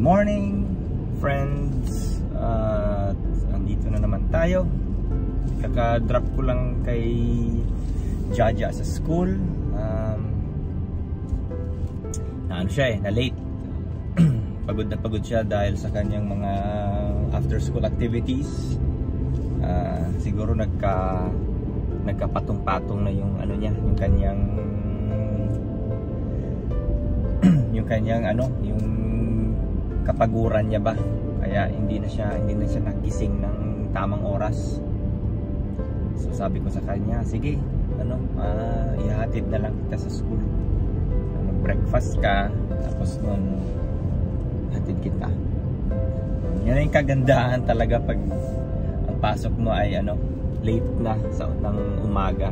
morning, friends. Andito na naman tayo. Kaka-drop ko lang kay Jaja sa school. Na siya na late. Pagod na pagod siya dahil sa kanyang mga after school activities. Siguro nagkapatong-patong na yung ano niya, yung kanyang yung kapaguran niya ba, kaya hindi na siya nagising ng tamang oras. So sabi ko sa kanya, sige, ihatid na lang kita sa school, mag-breakfast ka, tapos nun hatid kita. Yan yung kagandahan talaga pag ang pasok mo ay late na ng umaga.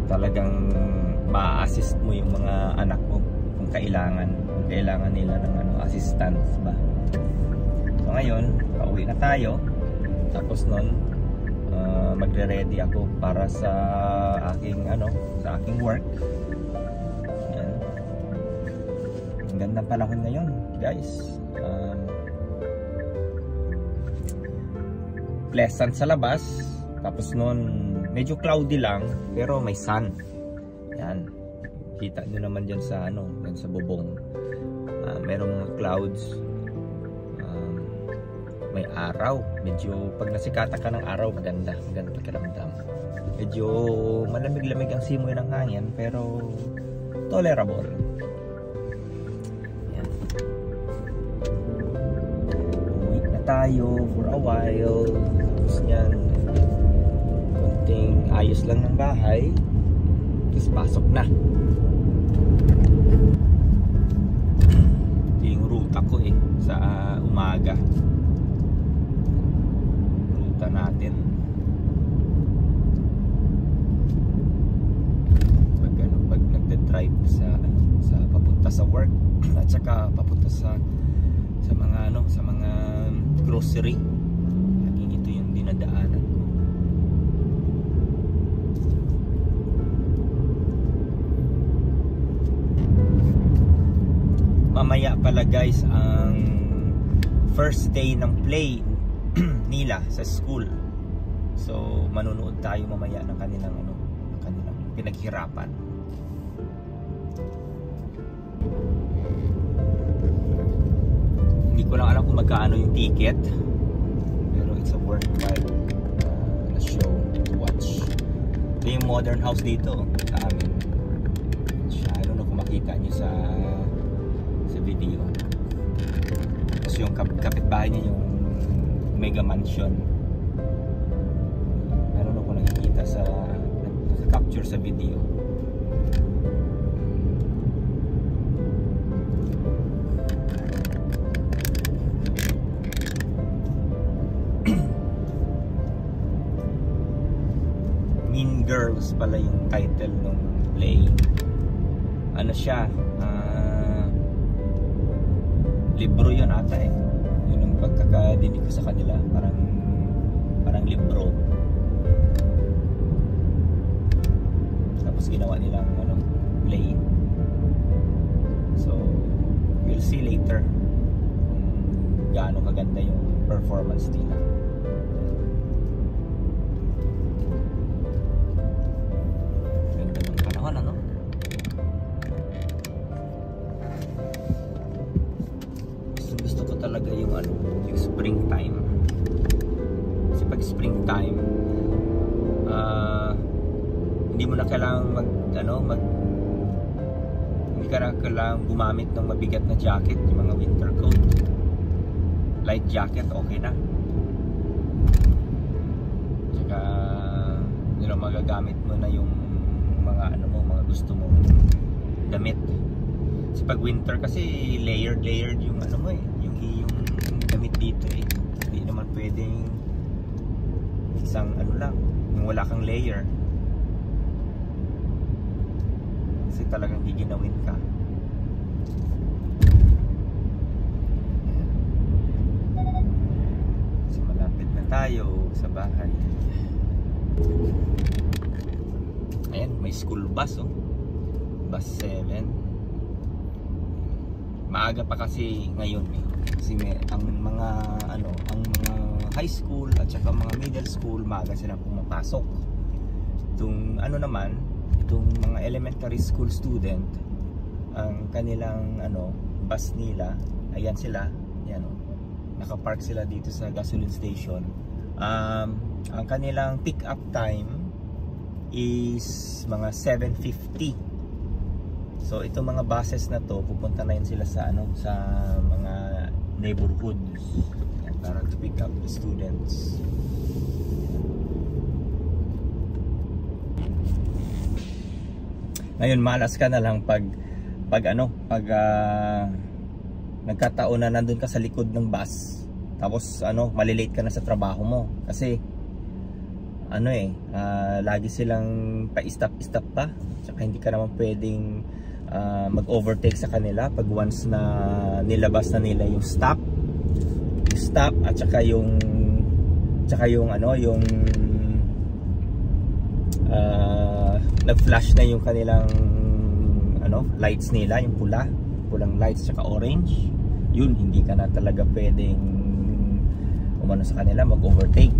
Talagang ma-assist mo yung mga anak mo kung kailangan nila ng assistance ba. So ngayon, pauwi na tayo. Tapos nun, magre-ready ako para sa aking work. Yan. Ang gandang panahon ngayon, guys. Pleasant sa labas. Tapos nun, medyo cloudy lang, pero may sun. Yan. Kita nyo naman dyan sa dyan sa bubong. Merong mga clouds. May araw. Medyo pag nasikata ka ng araw, maganda pakiramdam. Medyo malamig-lamig ang simoy ng hangin, pero tolerable. Yan. Uwi na tayo for a while. Tapos yan, konting ayos lang ng bahay. Tapos pasok na. Ito yung ruta ko sa umaga. Ruta natin. Pag nagde-drive sa papunta sa work at saka papunta sa mga grocery. Laging ito yung dinadaanan ko. Mamaya pala guys ang first day ng play nila sa school. So manunood tayo mamaya ng kanilang pinaghirapan. Hindi ko lang alam kung magkaano yung ticket, pero it's a worthwhile na show to watch. Ito yung modern house dito sa amin. I don't know kung makita nyo sa video. Tapos yung kapitbahay niya yung mega mansion. I don't know kung nakikita sa capture sa video. Mean Girls pala yung title ng play. Ano siya? Libro yun ata yun yung pagkakadinig ko sa kanila, parang libro. Tapos ginawa nilang play. So we'll see later kung gaano kaganda yung performance nila. Ganda ng panahon gusto ko talaga yung springtime. Kasi pag springtime, hindi mo na kailangang hindi ka na kailangang gumamit ng mabigat na jacket, yung mga winter coat. Light jacket, okay na. Tsaka magagamit mo na yung mga mga gusto mong damit. Kasi pag winter kasi layered yung yung damit dito Hindi naman pwedeng isang lang, yung wala kang layer. Kasi talagang giginawin ka. Kasi malapit na tayo sa bahay. Ayan, may school bus Bus 7. Maaga pa kasi ngayon eh. Kasi ang mga ang mga high school at saka mga middle school maaga silang pumapasok. Itong naman, itong mga elementary school student, ang kanilang bus nila, ayan sila, yan nakapark sila dito sa gasoline station. Ang kanilang pick up time is mga 7:50. So itong mga buses na to, pupunta na yun sila sa sa mga neighborhoods para to pick up the students. Ngayon malas ka na lang pag nagkataon na nandun ka sa likod ng bus, tapos malilate ka na sa trabaho mo kasi lagi silang pa-stop pa, tsaka hindi ka naman pwedeng mag-overtake sa kanila pag once na nilabas na nila yung stop at tsaka yung nag-flash na yung kanilang lights nila, yung pulang lights tsaka orange. Yun, hindi ka na talaga pwedeng sa kanila, mag-overtake.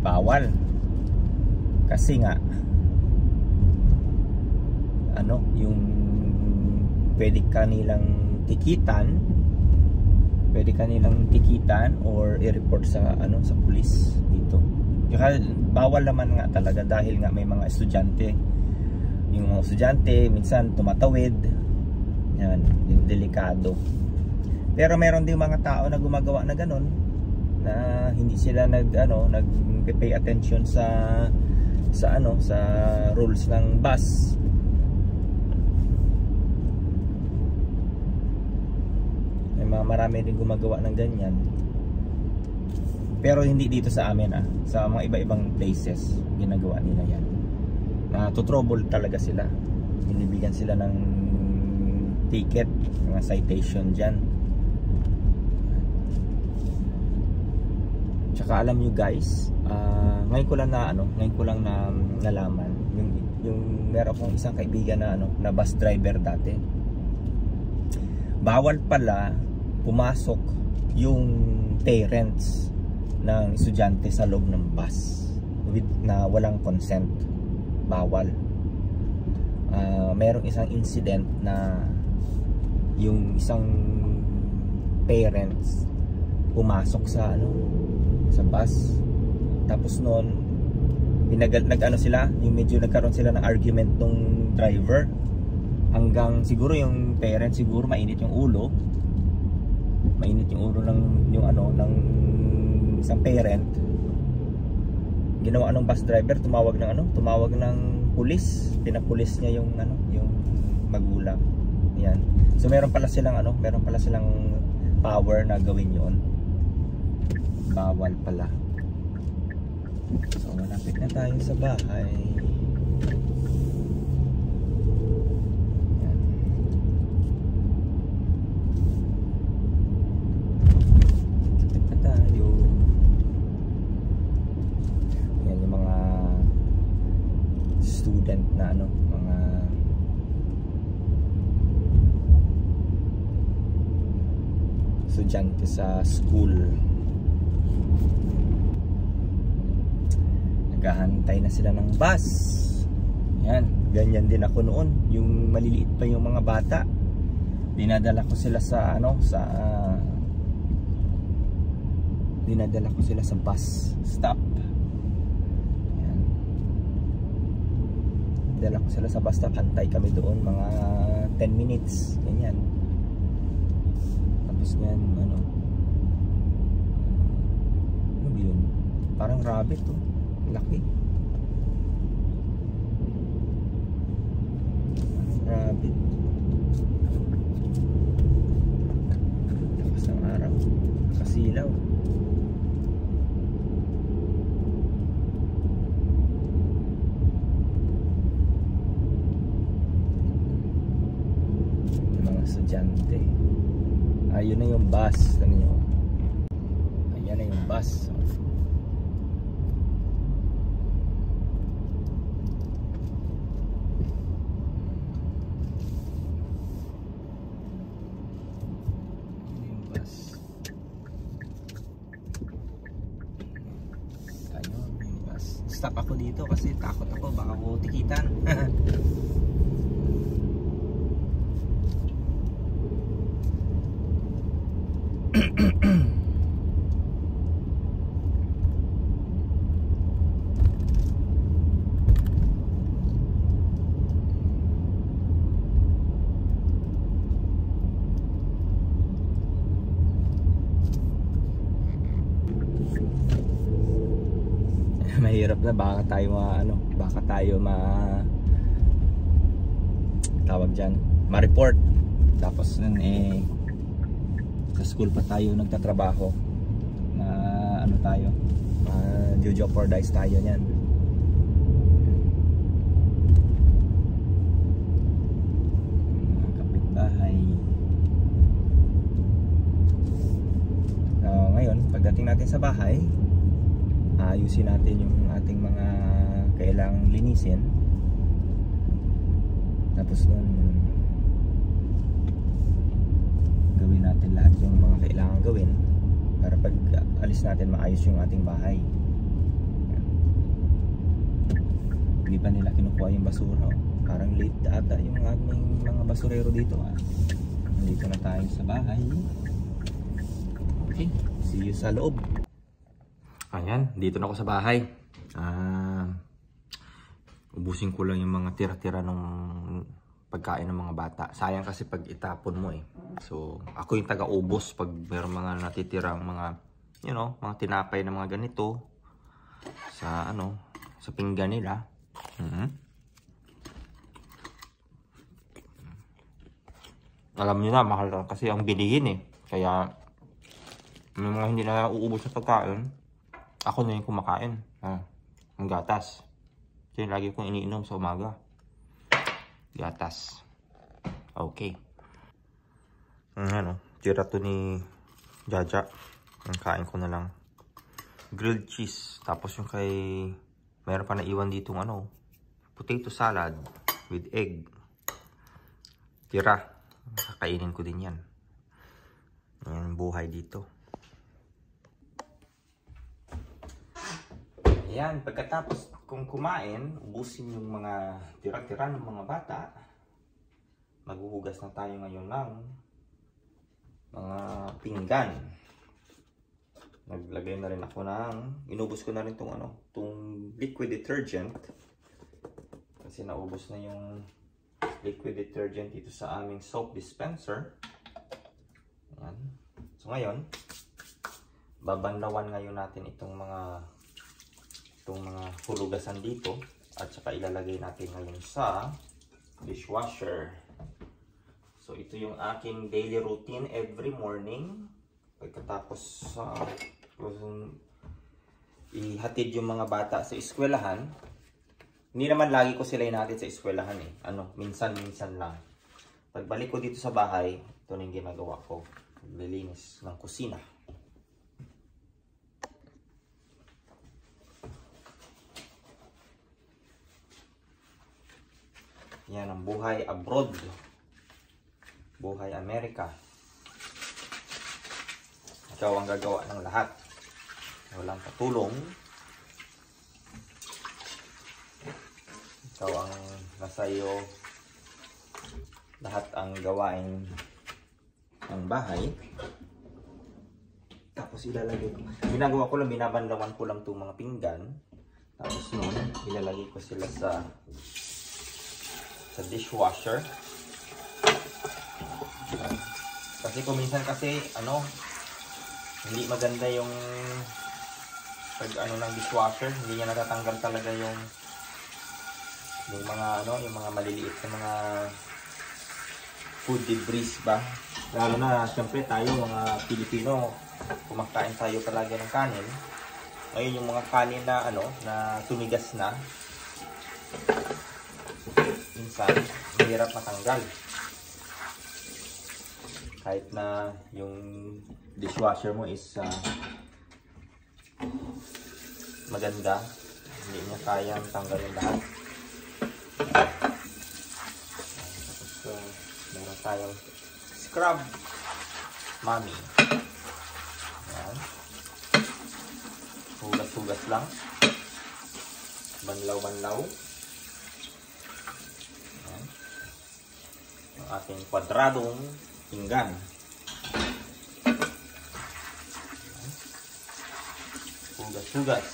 Bawal. Kasi nga yung pwede kanilang tikitan or i-report sa pulis dito. Kaya bawal naman nga talaga dahil nga may mga estudyante. Yung mga estudyante minsan tumatawid. Yan, yung delikado. Pero meron din mga tao na gumagawa na ganun, na hindi sila nag-pay attention sa rules ng bus. Marami din gumagawa ng ganyan. Pero hindi dito sa amin sa mga iba-ibang places ginagawa nila yan. Trouble talaga sila. Binibigyan sila ng ticket, mga citation dyan. Tsaka alam nyo guys, ngayon ko lang na nalaman yung meron akong isang kaibigan na bus driver dati. Bawal pala pumasok yung parents ng estudyante sa loob ng bus na walang consent. Bawal. Merong isang incident na yung isang parents pumasok sa bus, tapos noon medyo nagkaroon sila ng argument nung driver, hanggang siguro yung parents mainit yung ulo ng isang parent. Ginawa ng bus driver, tumawag ng pulis, pinapulis niya yung magulang. Yan. So meron pala silang power na gawin 'yon. Bawal pala. So malapit na tayo sa bahay. Student na mga estudyante sa school, naghahantay na sila ng bus. Yan, ganyan din ako noon, yung maliliit pa yung mga bata, dinadala ko sila sa bus stop. Dala ko sila sa bus stop, antay kami doon mga 10 minutes, ganyan. Tapos yan, yun, parang rabbit laki. Rabbit. Lakas ng araw, kasilaw. Estudyante. Ayun na yung bus. Ayan na yung bus. nag-stop ako dito kasi takot ako baka ko tikitan. Mahirap na, baka tayo tawag dyan, ma-report. Tapos nun sa school pa tayo nagtatrabaho na tayo, jeopardize tayo nyan. Kapitbahay. So, ngayon pagdating natin sa bahay, ayusin natin yung ating mga kailangang linisin. Tapos nun gawin natin lahat yung mga kailangan gawin para pag alis natin maayos yung ating bahay. Hindi pa nila kinukuha yung basura. Parang late ata yung aming mga basurero dito. Nandito na tayo sa bahay. Okay, see you sa loob. Ayan, dito na ako sa bahay. Ubusin ko lang yung mga tira-tira ng pagkain ng mga bata. Sayang kasi pag itapon mo So, ako yung taga-ubos pag mayroong mga natitirang mga, mga tinapay na mga ganito sa sa pinggan nila. Alam niyo na, mahal kasi ang bilihin Kaya, may mga hindi na uubos sa pagkain. Ako na yung kumakain. Ang gatas. Kasi lagi kong iniinom sa umaga. Gatas. Okay. Tira to ni Jaja. Ang kain ko na lang. Grilled cheese. Tapos yung mayroon pa na iwan ditong potato salad with egg. Tira. Kakainin ko din yan. Yan buhay dito. Yan, pagkatapos kung kumain, ubusin yung mga tira-tira ng mga bata. Maghuhugas na tayo ngayon ng mga pinggan. Naglagay na rin ako inubos ko na rin tong liquid detergent. Kasi naubos na yung liquid detergent dito sa aming soap dispenser. Yan. So ngayon, babanlawan ngayon natin itong mga hulugasan dito at saka ilalagay natin ngayon sa dishwasher. So ito yung aking daily routine every morning pagkatapos ihatid yung mga bata sa eskwelahan. Hindi naman lagi ko sila natin sa eskwelahan minsan-minsan lang. Pagbalik ko dito sa bahay, ito na yung ginagawa ko, naglilinis ng kusina. Yan ang buhay abroad. Buhay Amerika. Ikaw ang gagawa ng lahat. Walang katulong. Ikaw ang nasa iyo. Lahat ang gawain ng bahay. Tapos ilalagay ko. Ginagawa ko lang, binabanlawan ko lang itong mga pinggan. Tapos nun, ilalagay ko sila sa dishwasher. Kasi kung minsan hindi maganda yung ng dishwasher, hindi niya natatanggal talaga yung mga maliliit na mga food debris ba. Lalo na syempre tayo mga Pilipino, kumakain tayo palagi ng kanin. Ngayon yung mga kanin na na tumigas na, minsan mahirap matanggal. Kahit na yung dishwasher mo is maganda, hindi niya kayang tanggalin lahat. So, meron tayong scrub mommy. Ayan. Hugas-hugas lang. banlaw-banlaw. Ang ating kwadradong pinggan. Hugas-hugas.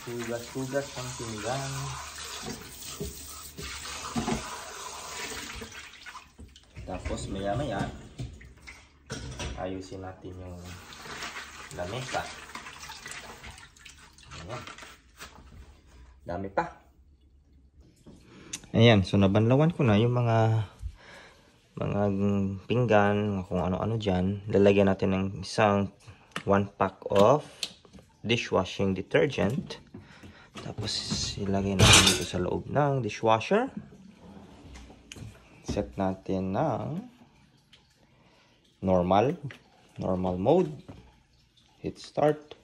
Hugas-hugas ang pinggan. Tapos maya-maya ayusin natin yung lamesa. Ayan. Dami pa. Ayan, so nabanlawan ko na yung mga pinggan, kung ano-ano dyan. Lalagyan natin ng isang 1 pack of dishwashing detergent. Tapos ilagay natin dito sa loob ng dishwasher. Set natin ng normal mode. Hit start.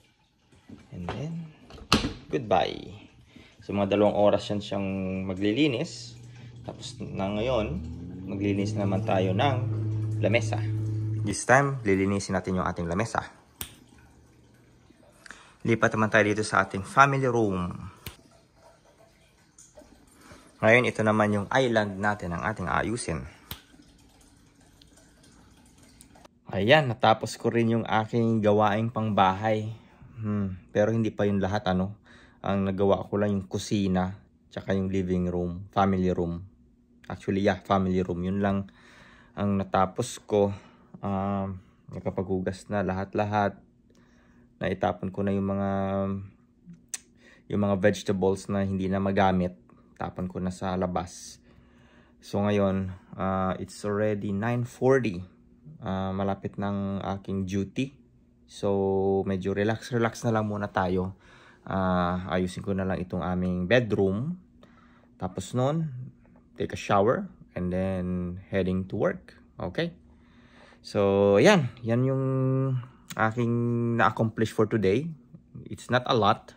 And then goodbye. So mga 2 oras yan siyang maglilinis. Tapos na ngayon, maglilinis naman tayo ng lamesa. This time, lilinisin natin yung ating lamesa. Lipat naman tayo dito sa ating family room. Ngayon, ito naman yung island natin ang ating ayusin. Ayan, natapos ko rin yung aking gawaing pangbahay. Pero hindi pa yun lahat, ano. Ang nagawa ko lang yung kusina, tsaka yung living room, family room. Actually, yeah, family room. Yun lang ang natapos ko. Nakapaghugas na lahat-lahat. Naitapon ko na yung mga vegetables na hindi na magamit. Tapon ko na sa labas. So ngayon, it's already 9:40. Malapit ng aking duty. So medyo relax na lang muna tayo. Ayusin ko na lang itong aming bedroom. Tapos nun, take a shower and then heading to work. Okay? So yan yung aking na-accomplish for today. It's not a lot.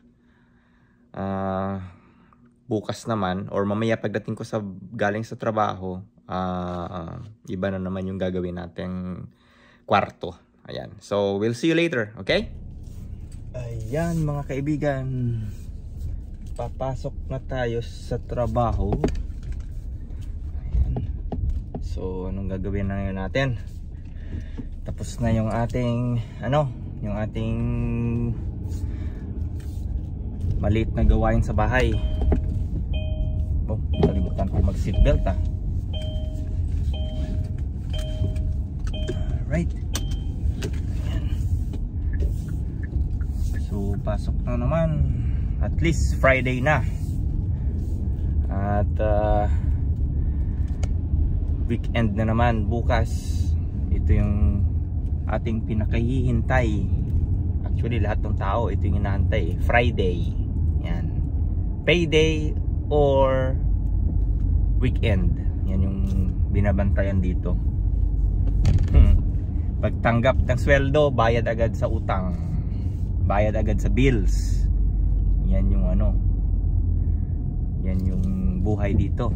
Bukas naman or mamaya pagdating ko sa galing sa trabaho, iba na naman yung gagawin nating kwarto. Ayan. So we'll see you later, okay? Ayan mga kaibigan, papasok na tayo sa trabaho. Ayan. So anong gagawin na ngayon natin? Tapos na yung ating yung ating maliit na gawain sa bahay. Oh, kalimutan ko mag seatbelt ah. Alright. Ayan. So pasok na naman. At least Friday na. At weekend na naman bukas. Ito yung ating pinakahihintay. Actually lahat ng tao ito yung inaantay. Friday. Yan. Payday or weekend. Yan yung binabantayan dito. Pagtanggap ng sweldo, bayad agad sa utang. Bayad agad sa bills. Yan yung yan yung buhay dito.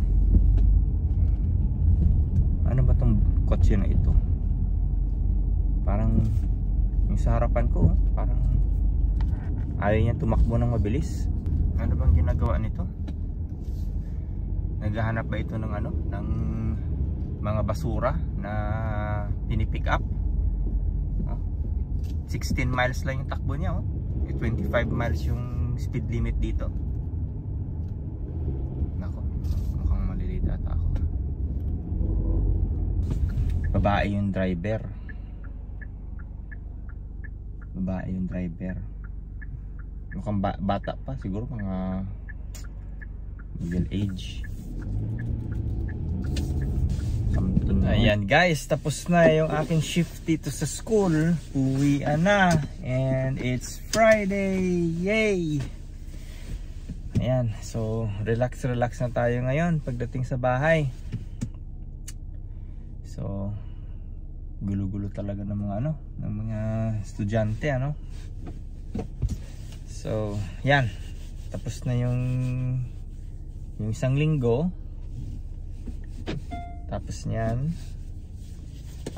Ano ba tong kotse na ito? Parang yung sa harapan ko, parang ayaw niya tumakbo ng mabilis. Ano bang ginagawa nito? Naghahanap ba ito ng ng mga basura na pinipick up? 16 miles lang yung takbo niya, 25 miles yung speed limit dito. Nako, mukhang maliliit ata ako. Babae yung driver. Mukhang bata pa, siguro mga middle age. Ayan guys, tapos na yung aking shift dito sa school. Uwian na. And it's Friday. Yay! Ayan, so relax na tayo ngayon pagdating sa bahay. So gulo-gulo talaga ng mga estudyante, So yan, tapos na yung isang linggo. Tapos niyan,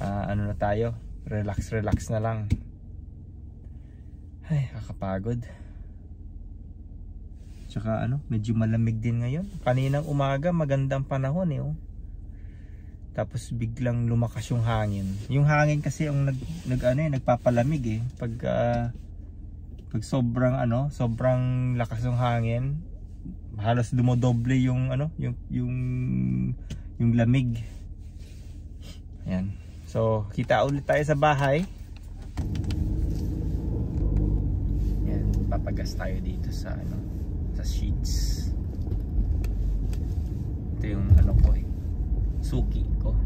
na tayo, relax na lang. Ay, kakapagod. Tsaka ano, medyo malamig din ngayon. Kaninang umaga magandang panahon eh, oh. Tapos biglang lumakas yung hangin. Yung hangin kasi yung nagpapalamig eh. Pag sobrang lakas ng hangin, halos dumodoble yung yung lamig. Ayan. So, kita ulit tayo sa bahay. Ayan, papagas tayo dito sa sa sheets. Ito yung ko eh, suki ko.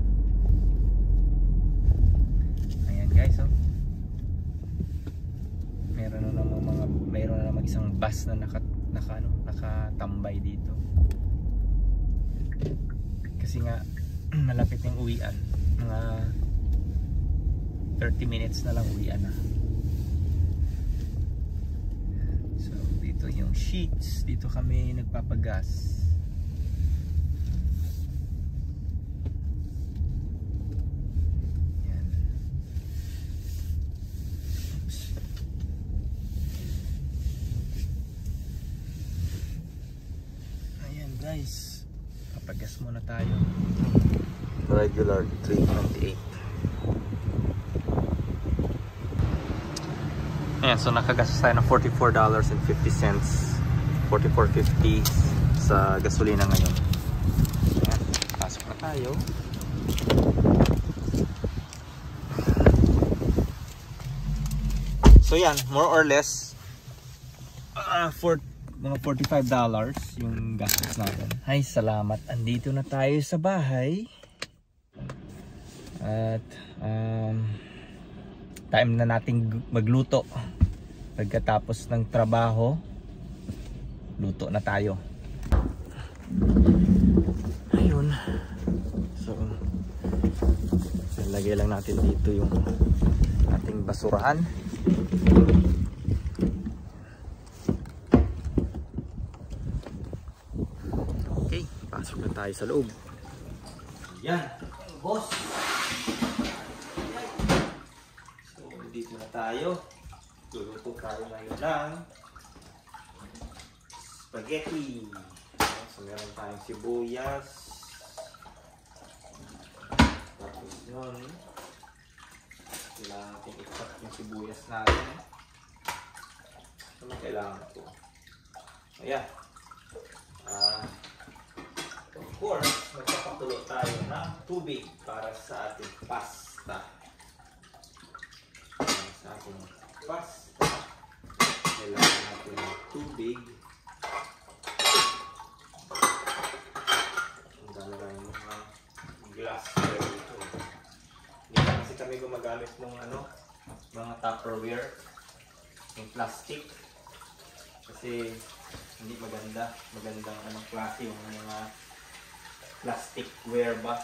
Ayan guys, oh. Meron na namang isang bus na nakatambay dito. Kasi nga malapit yung uwian. Mga 30 minutes na lang uwian na. So dito yung sheets, dito kami nagpapagas. Yan. Oops. Ayan guys, papagas muna tayo. Regular 328. Ayan, so nakagastos tayo ng $44.50, $44.50 sa gasolina ngayon. Ayan, pasok na tayo. So yan, more or less for mga $45 yung gastos natin. Ay, salamat. Andito na tayo sa bahay. At time na nating magluto. Pagkatapos ng trabaho, luto na tayo. Ayun. So, lagay lang natin dito yung ating basurahan. Okay, pasok na tayo sa loob. Yan, boss. So, dito na tayo. Luluto tayo ngayon ng spaghetti. So, meron tayong sibuyas. Tapos yun, kailangan natin i-cut yung sibuyas natin. Ano kailangan ito? Ayan. Of course, magpapakulo tayo ng tubig para sa ating pasta. Sa ating pasta, kailangan natin ng tubig. Ang dami lang yung mga glassware dito. Hindi na kasi kami gumagamit ng mga Tupperware, yung plastic. Kasi hindi magandang klase yung mga plasticware ba.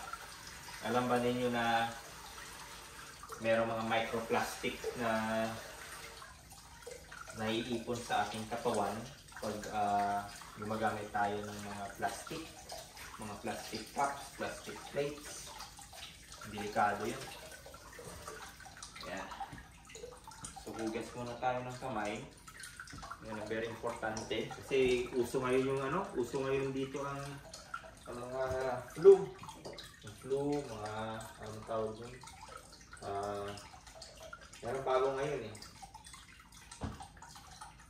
Alam ba ninyo na merong mga microplastic na naiipon sa ating katawan pag gumagamit tayo ng mga plastic cups, plastic plates. Delikado yun. Yan. So hugas muna tayo ng kamay. Yan ang very importante kasi uso ngayon dito ang mga flu. Yung flu, mga anong tawag dun? Meron bago ngayon eh.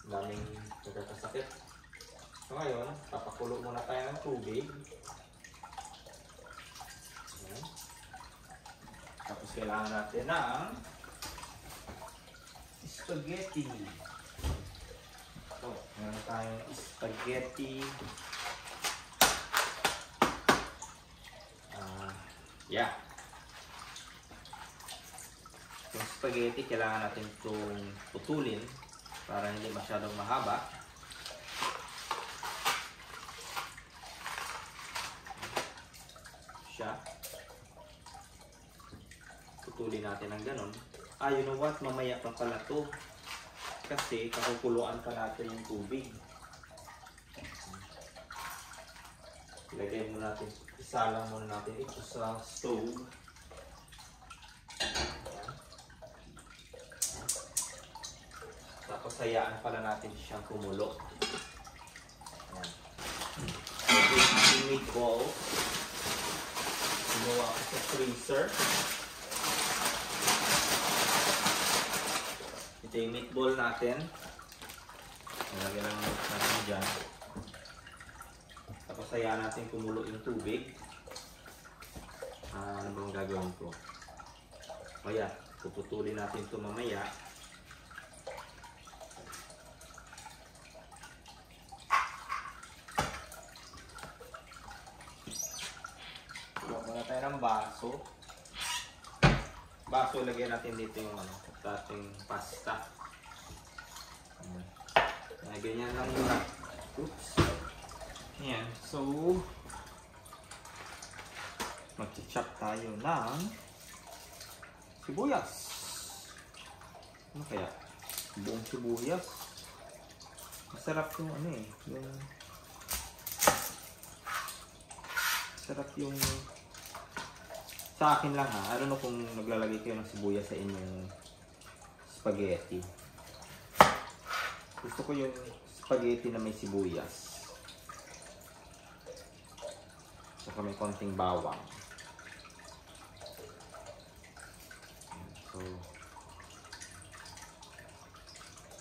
Daming nagkakasakit. So ngayon, papakulo muna tayo ng tubig. Ayan. Tapos kailangan natin ng spaghetti. So, meron tayong spaghetti. Yeah. Yung spaghetti, kailangan natin itong putulin para hindi masyadong mahaba. Siya. Putulin natin ng ganon. You know what? Mamaya pa pala to. Kasi kakukuluan pa natin yung tubig. Ilagay muna natin, isalang muna natin ito sa stove. hayaan pala natin siyang kumulo. Ito yung meatball. Gumawa ko sa freezer. Ito yung meatball natin. Nalagyan lang natin dyan. Tapos hayaan natin kumulo yung tubig. Ano bang gagawin ko? O yan, puputulin natin ito mamaya. Muna tayo ng baso. Baso, lagyan natin dito yung ating pasta. Ganyan lang muna. Oops. Ayan. So, mag-chop tayo ng sibuyas. Ano kaya? Buong sibuyas. Masarap yung masarap yung sa akin lang ha. I don't know kung naglalagay kayo ng sibuyas sa inyong spaghetti. Gusto ko yung spaghetti na may sibuyas. Saka may konting bawang. So,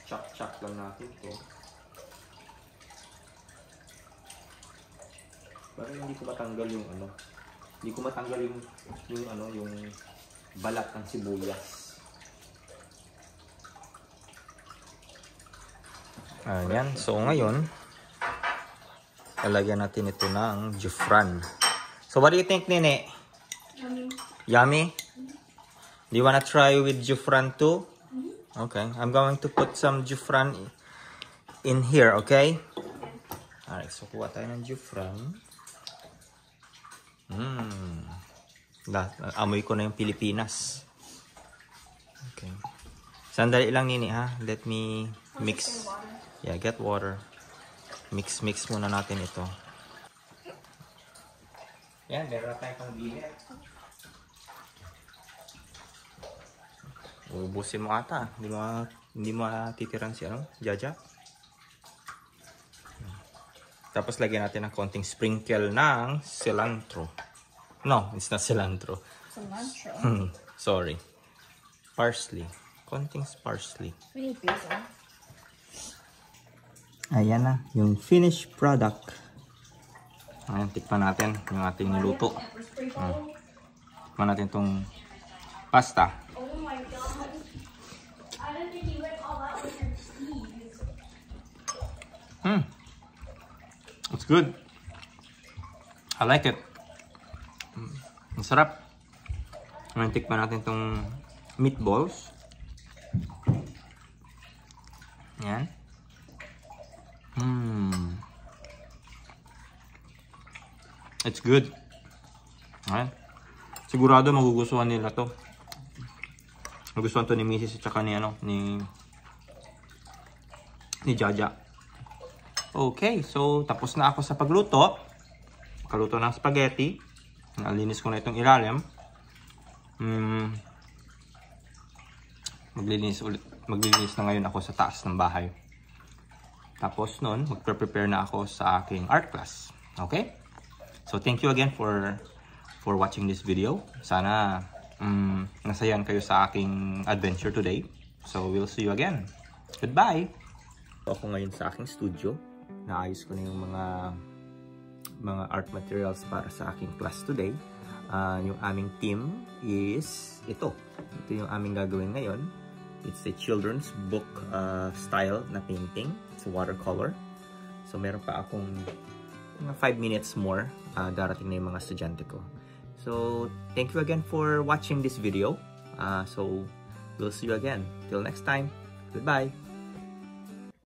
chop-chop lang natin ito. Parang hindi ko matanggal yung hindi ko matanggal yung balat ng sibuyas. Ayan. So ngayon, lalagyan natin ito ng Jufran. So what do you think, Nene? Yummy. Yummy? Do you wanna try with Jufran too? Okay. I'm going to put some Jufran in here, okay? Alright. So kuha tayo ng Jufran. Amoy ko na yung Pilipinas. Okay. Sandali lang, Nini, ha? Let me mix. Yeah, get water. Mix muna natin ito. Yan, meron na tayong pang-bilit. Ubusin mo ata. Hindi mo titiran si Jaja. Tapos lagyan natin ng konting sprinkle ng cilantro. No, it's not cilantro. Cilantro? Sorry. Parsley. Konting parsley. We need basil. Ayan na, yung finished product. Ayan, tikpan natin yung ating niluto. Tikpan natin itong pasta. Oh my god. I didn't think you went all out with your cheese. It's good. I like it. Masarap. Ngayon, tikpan natin itong meatballs. Yan. It's good. Ayan. Sigurado magugustuhan nila to. Magugustuhan to ni Mrs. at saka ni Jaja. Okay, so tapos na ako sa pagluto. Pagluto ng spaghetti. Nalinis ko na itong ilalim. Maglilinis na ngayon ako sa taas ng bahay. Tapos nun, magpe-prepare na ako sa aking art class. Okay? So thank you again for watching this video. Sana nasayan kayo sa aking adventure today. So we'll see you again. Goodbye! Ako ngayon sa aking studio. Naayos ko na yung mga art materials para sa aking class today. Yung aming team is ito. Ito yung aming gagawin ngayon. It's a children's book style na painting. It's a watercolor. So meron pa akong 5 minutes more. Darating na yung mga estudyante ko. So thank you again for watching this video. So we'll see you again. Till next time. Goodbye.